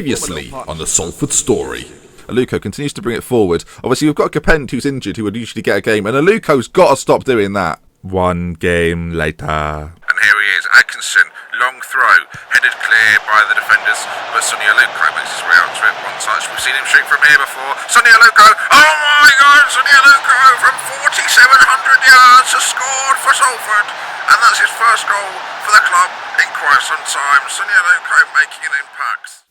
Previously on the Salford story. ALUKO continues to bring it forward. Obviously, we've got Capend who's injured, who would usually get a game, and ALUKO's got to stop doing that. One game later. And here he is, Atkinson, long throw, headed clear by the defenders, but Sonny ALUKO makes his way onto it, one touch. We've seen him shoot from here before. Sonny ALUKO, oh my God, Sonny ALUKO from 4,700 yards has scored for Salford, and that's his first goal for the club in quite some time. Sonny ALUKO making an impact.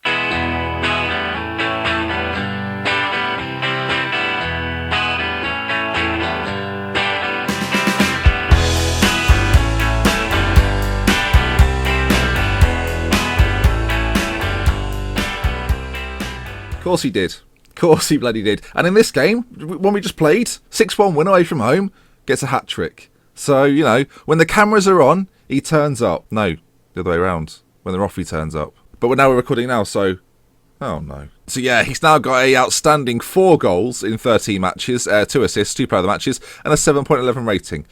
Of course he did. Of course he bloody did. And in this game, when we just played, 6-1 win away from home, gets a hat-trick. So, you know, when the cameras are on, he turns up. No, the other way around. When they're off, he turns up. But we're recording now, so... Oh, no. So, yeah, he's now got a outstanding 4 goals in 13 matches, 2 assists, 2 player of the matches, and a 7.11 rating.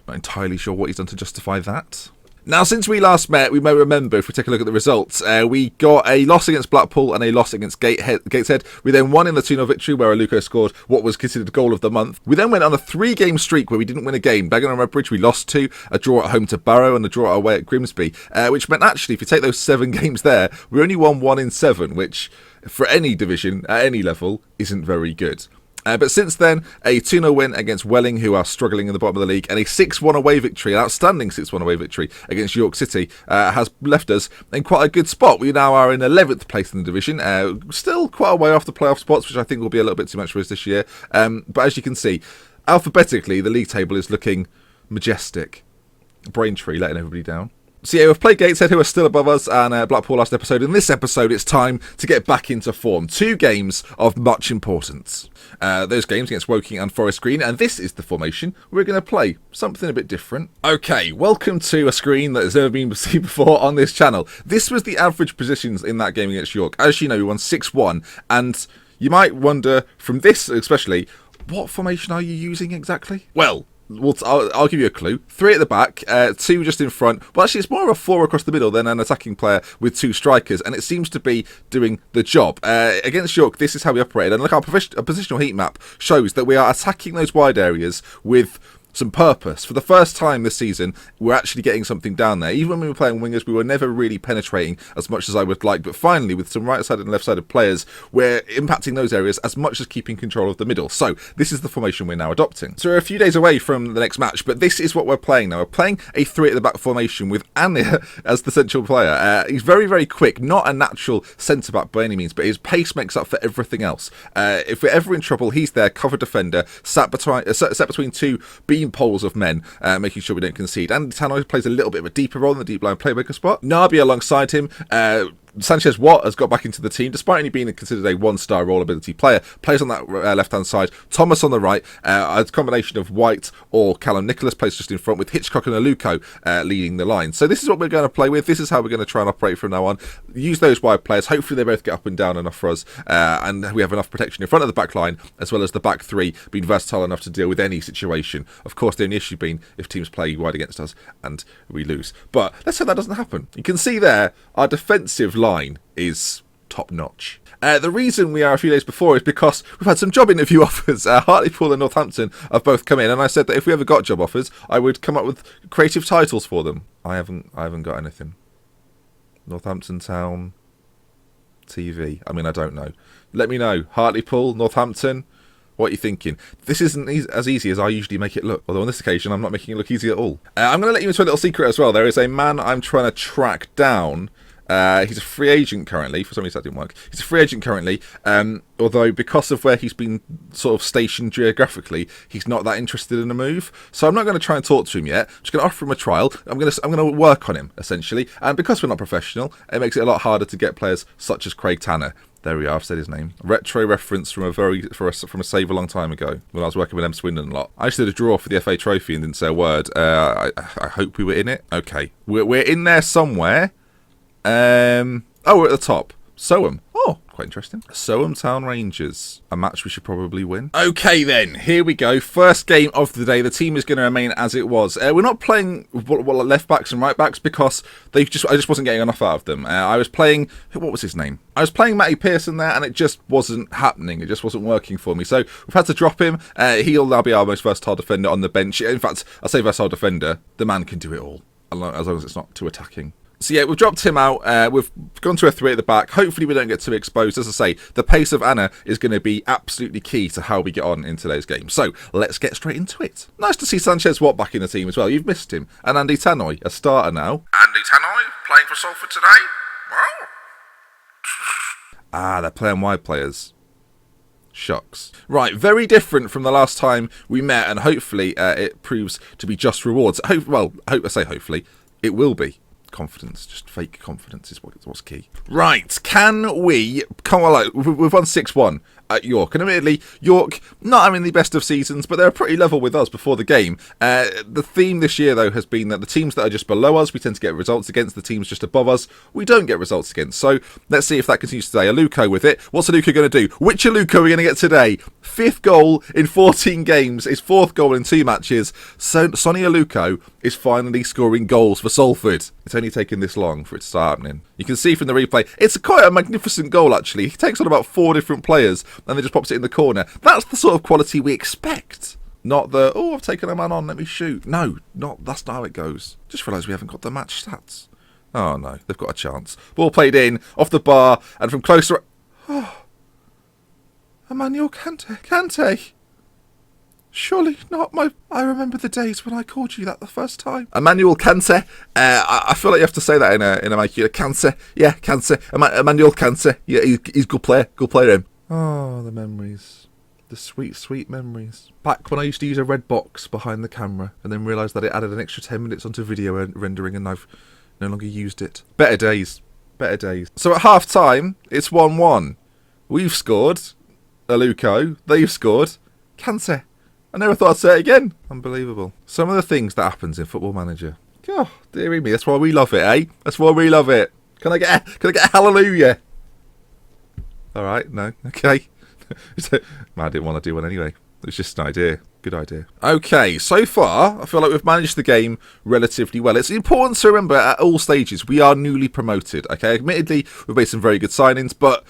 Not entirely sure what he's done to justify that. Now, since we last met, we may remember, if we take a look at the results, we got a loss against Blackpool and a loss against Gateshead. We then won in the 2-0 victory, where ALUKO scored what was considered goal of the month. We then went on a 3-game streak where we didn't win a game. Dagenham and Redbridge, we lost 2, a draw at home to Barrow and a draw away at Grimsby, which meant actually, if you take those 7 games there, we only won 1 in 7, which, for any division, at any level, isn't very good. But since then, a 2-0 win against Welling, who are struggling in the bottom of the league, and a 6-1 away victory, an outstanding 6-1 away victory against York City, has left us in quite a good spot. We now are in 11th place in the division, still quite a way off the playoff spots, which I think will be a little bit too much for us this year. But as you can see, alphabetically, the league table is looking majestic. Braintree letting everybody down. So yeah, we've played Gateshead, who are still above us, and Blackpool last episode. In this episode, it's time to get back into form. 2 games of much importance. Those games against Woking and Forest Green, and this is the formation we're going to play. Something a bit different. Okay, welcome to a screen that has never been seen before on this channel. This was the average positions in that game against York. As you know, we won 6-1, and you might wonder, from this especially, what formation are you using exactly? Well, I'll give you a clue. 3 at the back, 2 just in front. Well, actually, it's more of a 4 across the middle than an attacking player with 2 strikers, and it seems to be doing the job. Against York, this is how we operated. And look, our positional heat map shows that we are attacking those wide areas with some purpose. For the first time this season, we're actually getting something down there. Even when we were playing wingers, we were never really penetrating as much as I would like. But finally, with some right-sided and left-sided players, we're impacting those areas as much as keeping control of the middle. So this is the formation we're now adopting. So we're a few days away from the next match, but this is what we're playing now. We're playing a 3 at the back formation with Anir as the central player. He's very, very quick. Not a natural centre-back by any means, but his pace makes up for everything else. If we're ever in trouble, he's there, cover defender, sat between 2 beam poles of men, making sure we don't concede. And Tannoy plays a little bit of a deeper role in the deep line playmaker spot. Nabi alongside him. Sanchez Watt has got back into the team, despite only being considered a 1-star role ability player. Plays on that left-hand side. Thomas on the right. A combination of White or Callum Nicholas plays just in front, with Hitchcock and ALUKO leading the line. So this is what we're going to play with. This is how we're going to try and operate from now on. Use those wide players. Hopefully they both get up and down enough for us, and we have enough protection in front of the back line, as well as the back 3 being versatile enough to deal with any situation. Of course, the only issue being if teams play wide against us and we lose. But let's hope that doesn't happen. You can see there, our defensive line is top notch. The reason we are a few days before is because we've had some job interview offers. Hartlepool and Northampton have both come in, and I said that if we ever got job offers, I would come up with creative titles for them. I haven't got anything. Northampton Town TV. I mean, I don't know. Let me know. Hartlepool, Northampton. What are you thinking? This isn't as easy as I usually make it look. Although on this occasion, I'm not making it look easy at all. I'm going to let you into a little secret as well. There is a man I'm trying to track down. He's a free agent currently. For some reason that didn't work. He's a free agent currently. Although because of where he's been sort of stationed geographically, he's not that interested in a move. So I'm not going to try and talk to him yet. I'm just going to offer him a trial. I'm going to work on him essentially. And because we're not professional, it makes it a lot harder to get players such as Craig Tanner. There we are, I've said his name. Retro reference from a save a long time ago when I was working with M. Swindon a lot. I just did a draw for the FA Trophy and didn't say a word. I hope we were in it. Okay, we're in there somewhere. We're at the top. Soham. Oh, quite interesting. Soham Town Rangers, a match we should probably win. Okay then, here we go. First game of the day. The team is going to remain as it was. We're not playing left backs and right backs because I just wasn't getting enough out of them. I was playing, what was his name? I was playing Matty Pearson there, and it just wasn't happening. It just wasn't working for me. So we've had to drop him. He'll now be our most versatile defender on the bench. In fact, I say versatile defender. The man can do it all, as long as it's not too attacking. So yeah, we've dropped him out. We've gone to a 3 at the back. Hopefully we don't get too exposed. As I say, the pace of Anna is going to be absolutely key to how we get on in today's game. So let's get straight into it. Nice to see Sanchez Watt back in the team as well. You've missed him. And Andy Tannoy, a starter now. Andy Tannoy playing for Salford today? Well. They're playing wide players. Shucks. Right, very different from the last time we met, and hopefully it proves to be just rewards. Hopefully, it will be. Confidence, just fake confidence is what's key. Right, can we come on? We've won 6-1 at York, and admittedly, York not having the best of seasons, but they're pretty level with us before the game. The theme this year, though, has been that the teams that are just below us, we tend to get results against. The teams just above us, we don't get results against. So let's see if that continues today. ALUKO with it. What's ALUKO going to do? Which ALUKO are we going to get today? 5th goal in 14 games. His 4th goal in 2 matches. So Sonny ALUKO is finally scoring goals for Salford. It's only taken this long for it to start happening. You can see from the replay, it's quite a magnificent goal, actually. He takes on about 4 different players and then just pops it in the corner. That's the sort of quality we expect. Not the, I've taken a man on, let me shoot. No, that's not how it goes. Just realised we haven't got the match stats. Oh no, they've got a chance. Ball played in, off the bar, and from closer... Emmanuel Kante. Surely not I remember the days when I called you that the first time. Emmanuel Kante. I feel like you have to say that in a mic. Kante. Yeah, Kante. Emmanuel Kante. Yeah, he's good player. Good player, him. Oh, the memories. The sweet, sweet memories. Back when I used to use a red box behind the camera and then realised that it added an extra 10 minutes onto video rendering and I've no longer used it. Better days. Better days. So at half time, it's 1-1. We've scored. ALUKO. They've scored. Kante. I never thought I'd say it again. Unbelievable. Some of the things that happens in Football Manager. Oh, dearie me. That's why we love it, eh? That's why we love it. Can I get a hallelujah? All right. No. Okay. I didn't want to do one anyway. It was just an idea. Good idea. Okay, so far, I feel like we've managed the game relatively well. It's important to remember at all stages, we are newly promoted, okay? Admittedly, we've made some very good signings, but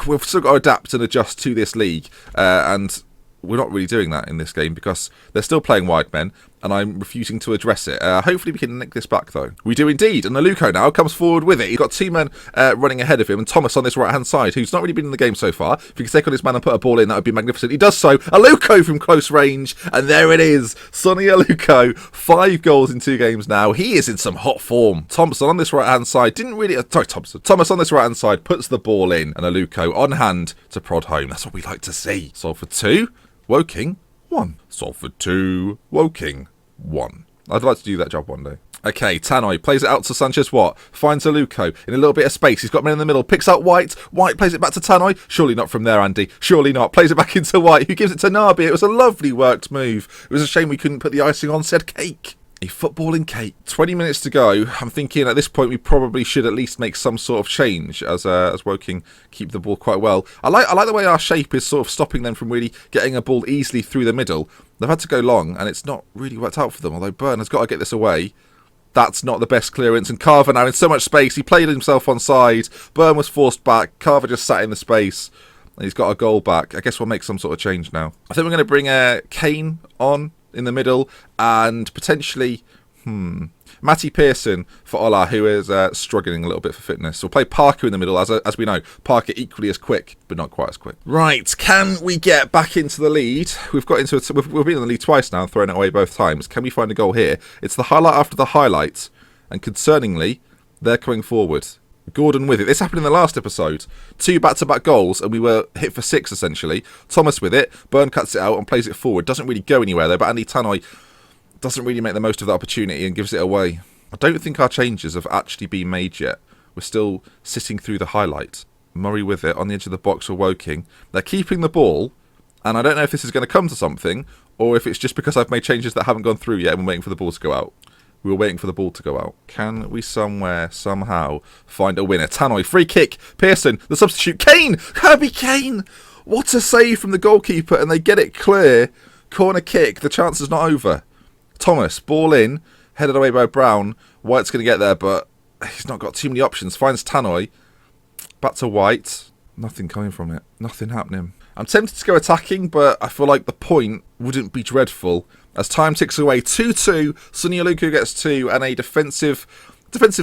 we've still got to adapt and adjust to this league, and we're not really doing that in this game because they're still playing wide men and I'm refusing to address it. Hopefully we can nick this back though. We do indeed, and ALUKO now comes forward with it. He's got 2 men running ahead of him and Thomas on this right hand side who's not really been in the game so far. If he could take on his man and put a ball in, that would be magnificent. He does so. ALUKO from close range, and there it is. Sonny ALUKO, 5 goals in 2 games now. He is in some hot form. Thompson on this right hand side Thomas on this right hand side puts the ball in, and ALUKO on hand to prod home. That's what we like to see. Salford 2. Woking 1. Salford 2. Woking 1. I'd like to do that job one day. Okay, Tannoy plays it out to Sanchez Watt. Finds ALUKO in a little bit of space. He's got men in the middle. Picks out White. White plays it back to Tannoy. Surely not from there, Andy. Surely not. Plays it back into White, who gives it to Nabi. It was a lovely worked move. It was a shame we couldn't put the icing on said cake. A footballing cake. 20 minutes to go. I'm thinking at this point we probably should at least make some sort of change as Woking keep the ball quite well. I like the way our shape is sort of stopping them from really getting a ball easily through the middle. They've had to go long and it's not really worked out for them, although Byrne has got to get this away. That's not the best clearance, and Carver now in so much space. He played himself onside. Byrne was forced back. Carver just sat in the space and he's got a goal back. I guess we'll make some sort of change now. I think we're going to bring Kane on in the middle and potentially Matty Pearson for Ola, who is struggling a little bit for fitness. We'll play Parker in the middle, as we know. Parker equally as quick, but not quite as quick. Right, can we get back into the lead? We've been in the lead twice now, throwing it away both times. Can we find a goal here? It's the highlight after the highlight, and concerningly, they're coming forward. Gordon with it. This happened in the last episode. 2 back-to-back goals, and we were hit for 6, essentially. Thomas with it. Byrne cuts it out and plays it forward. Doesn't really go anywhere, though, but Andy Tannoy doesn't really make the most of that opportunity and gives it away. I don't think our changes have actually been made yet. We're still sitting through the highlight. Murray with it on the edge of the box for Woking. They're keeping the ball, and I don't know if this is going to come to something, or if it's just because I've made changes that haven't gone through yet and we're waiting for the ball to go out. We were waiting for the ball to go out. Can we somehow find a winner? Tannoy, free kick. Pearson, the substitute. Kane! Herbie Kane! What a save from the goalkeeper, and they get it clear. Corner kick. The chance is not over. Thomas, ball in. Headed away by Brown. White's going to get there, but he's not got too many options. Finds Tannoy. Back to White. Nothing coming from it. Nothing happening. I'm tempted to go attacking, but I feel like the point wouldn't be dreadful. As time ticks away, 2-2, Sonny ALUKO gets 2, and a defensive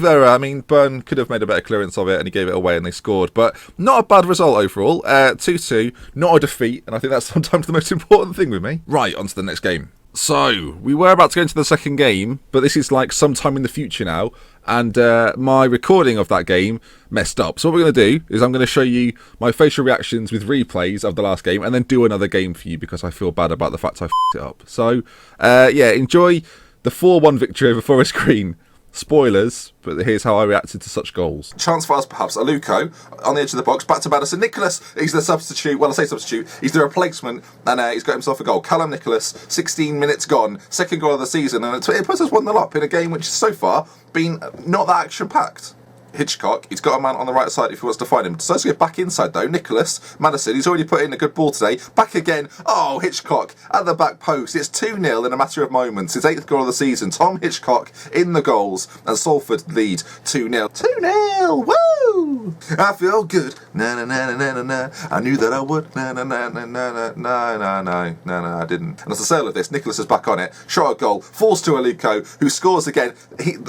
error. I mean, Byrne could have made a better clearance of it, and he gave it away, and they scored. But not a bad result overall. 2-2, not a defeat, and I think that's sometimes the most important thing with me. Right, on to the next game. So, we were about to go into the second game, but this is like sometime in the future now, and my recording of that game messed up. So what we're going to do is I'm going to show you my facial reactions with replays of the last game, and then do another game for you because I feel bad about the fact I f***ed it up. So, yeah, enjoy the 4-1 victory over Forest Green. Spoilers, but here's how I reacted to such goals. Chance for us, perhaps. ALUKO on the edge of the box, back to Madison. Nicholas, he's the substitute. Well, I say substitute. He's the replacement, and he's got himself a goal. Callum Nicholas, 16 minutes gone. Second goal of the season, and it puts us 1-0 up in a game which has so far been not that action-packed. Hitchcock, he's got a man on the right side if he wants to find him. Decides to get back inside though. Nicholas, Madison, he's already put in a good ball today. Back again. Oh, Hitchcock at the back post. It's 2-0 in a matter of moments. His 8th goal of the season. Tom Hitchcock in the goals, and Salford lead 2-0. 2-0! Woo! I feel good. Na na na na na na. I knew that I would. Na na na na na na na na. I didn't. And as the sale of this, Nicholas is back on it. Shot a goal. Falls to ALUKO, who scores again.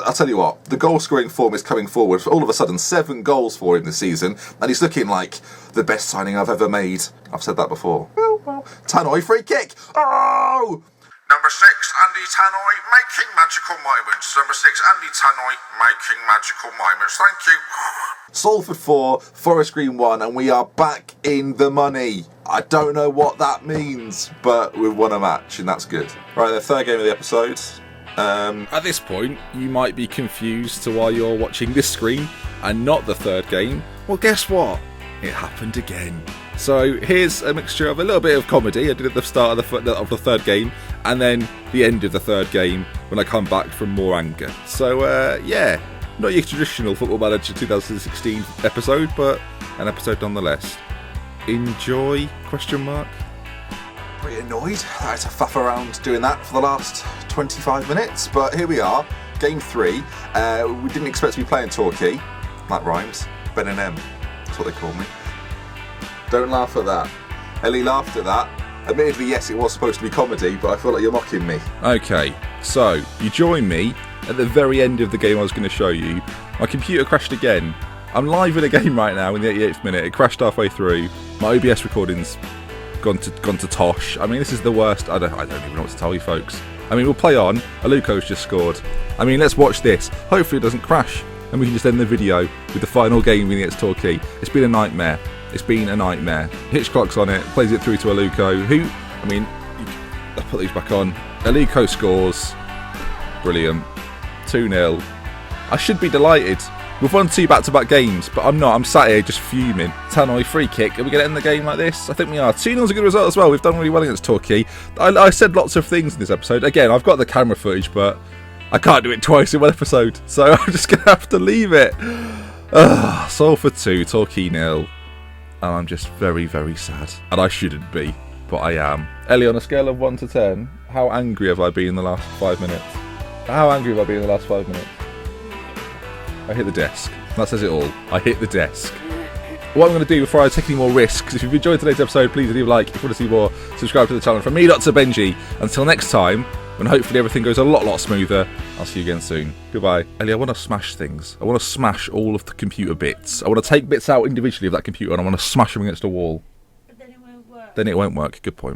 I'll tell you what. The goal scoring form is coming forward. All of a sudden, 7 goals for him this season, and he's looking like the best signing I've ever made. I've said that before. Tannoy, free kick. Oh! Number 6, Andy Tannoy, making magical moments. Number 6, Andy Tannoy, making magical moments. Thank you. Salford 4, Forest Green 1, and we are back in the money. I don't know what that means, but we've won a match, and that's good. Right, the third game of the episode. At this point, you might be confused to why you're watching this screen and not the third game. Well, guess what? It happened again. So here's a mixture of a little bit of comedy I did at the start of the third game, and then the end of the third game when I come back from more anger. So yeah, not your traditional Football Manager 2016 episode, but an episode nonetheless. Enjoy? Question mark. Pretty annoyed. I had to faff around doing that for the last 25 minutes, but here we are, game 3. We didn't expect to be playing Torquay. That rhymes. Ben and M. That's what they call me. Don't laugh at that. Ellie laughed at that. Admittedly, yes, it was supposed to be comedy, but I feel like you're mocking me. Okay, so you join me at the very end of the game I was going to show you. My computer crashed again. I'm live in a game right now in the 88th minute. It crashed halfway through. My OBS recording's gone to tosh. I mean, this is the worst. I don't even know what to tell you, folks. I mean, we'll play on. ALUKO's just scored. I mean, let's watch this. Hopefully it doesn't crash, and we can just end the video with the final game against Torquay. It's been a nightmare. It's been a nightmare. Hitchcock's on it, plays it through to ALUKO, who, I mean, I'll put these back on. ALUKO scores. Brilliant. 2-0. I should be delighted. We've won 2 back-to-back games, but I'm not. I'm sat here just fuming. Tannoy, free kick. Are we going to end the game like this? I think we are. 2-0's a good result as well. We've done really well against Torquay. I said lots of things in this episode. Again, I've got the camera footage, but I can't do it twice in one episode, so I'm just going to have to leave it. Salford 2, Torquay 0. And I'm just very, very sad. And I shouldn't be, but I am. Ellie, on a scale of 1 to 10, how angry have I been in the last 5 minutes? How angry have I been in the last 5 minutes? I hit the desk. That says it all. I hit the desk. What I'm going to do before I take any more risks, if you've enjoyed today's episode, please leave a like. If you want to see more, subscribe to the channel. From me, Dr. Benji. Until next time, when hopefully everything goes a lot smoother, I'll see you again soon. Goodbye. Ellie, I want to smash things. I want to smash all of the computer bits. I want to take bits out individually of that computer and I want to smash them against a wall. But then it won't work. Then it won't work. Good point.